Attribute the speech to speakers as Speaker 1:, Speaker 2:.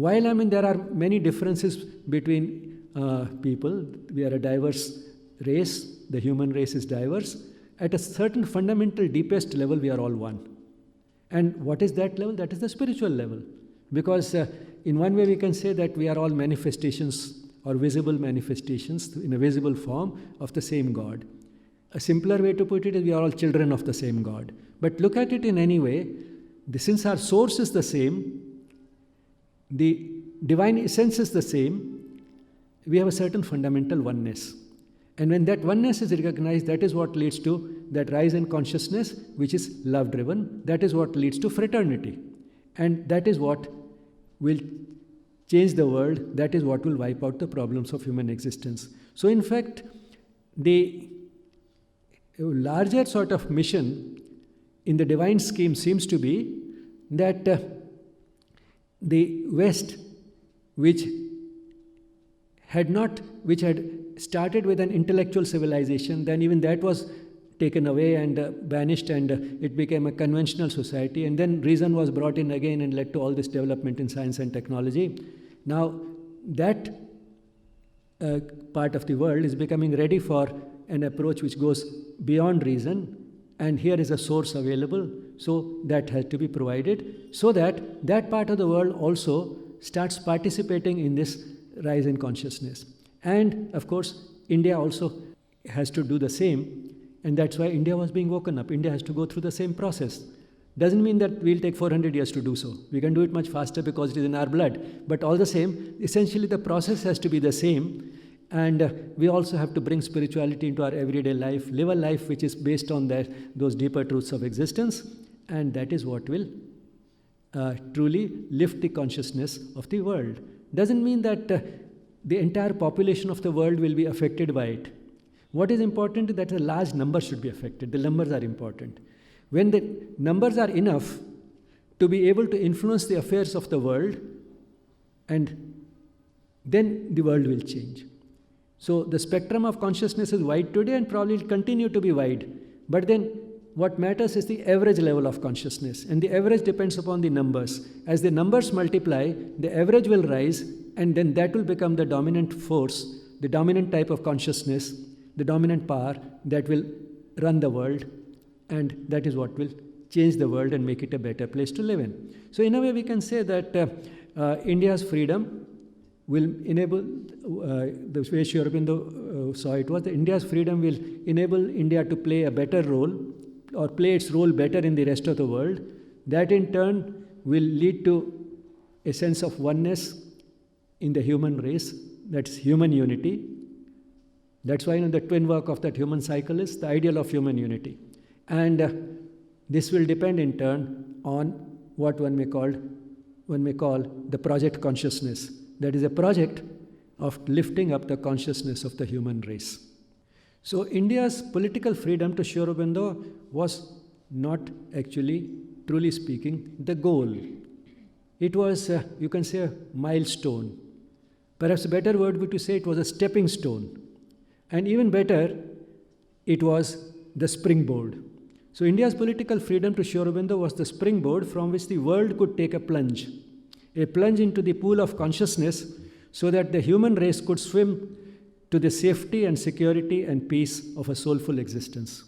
Speaker 1: While there are many differences between people, we are a diverse race, the human race is diverse, at a certain fundamental, deepest level, we are all one. And what is that level? That is the spiritual level. Because in one way we can say that we are all manifestations or visible manifestations in a visible form of the same God. A simpler way to put it is we are all children of the same God. But look at it in any way, since our source is the same, the divine essence is the same, we have a certain fundamental oneness. And when that oneness is recognized, that is what leads to that rise in consciousness, which is love-driven. That is what leads to fraternity. And that is what will change the world. That is what will wipe out the problems of human existence. So in fact, the larger sort of mission in the divine scheme seems to be that the West, which had started with an intellectual civilization, then even that was taken away and banished, and it became a conventional society, and then reason was brought in again and led to all this development in science and technology. Now that part of the world is becoming ready for an approach which goes beyond reason, and here is a source available, so that has to be provided, so that that part of the world also starts participating in this rise in consciousness. And of course, India also has to do the same, and that's why India was being woken up. India has to go through the same process. Doesn't mean that we'll take 400 years to do so. We can do it much faster because it is in our blood. But all the same, essentially the process has to be the same. And we also have to bring spirituality into our everyday life, live a life which is based on those deeper truths of existence. And that is what will truly lift the consciousness of the world. Doesn't mean that the entire population of the world will be affected by it. What is important is that a large number should be affected. The numbers are important. When the numbers are enough to be able to influence the affairs of the world, and then the world will change. So the spectrum of consciousness is wide today and probably will continue to be wide. But then what matters is the average level of consciousness, and the average depends upon the numbers. As the numbers multiply, the average will rise, and then that will become the dominant force, the dominant type of consciousness, the dominant power that will run the world, and that is what will change the world and make it a better place to live in. So in a way we can say that India's freedom will enable, the way Sri Aurobindo saw it was, that India's freedom will enable India to play a better role, or play its role better in the rest of the world. That in turn will lead to a sense of oneness in the human race, that's human unity. That's why the twin work of that human cycle is the ideal of human unity. And this will depend in turn on what one may call the project consciousness. That is a project of lifting up the consciousness of the human race. So India's political freedom, to Sri Aurobindo, was not actually, truly speaking, the goal. It was, you can say, a milestone. Perhaps a better word would be to say it was a stepping stone. And even better, it was the springboard. So India's political freedom, to Sri Aurobindo, was the springboard from which the world could take a plunge into the pool of consciousness, so that the human race could swim to the safety and security and peace of a soulful existence.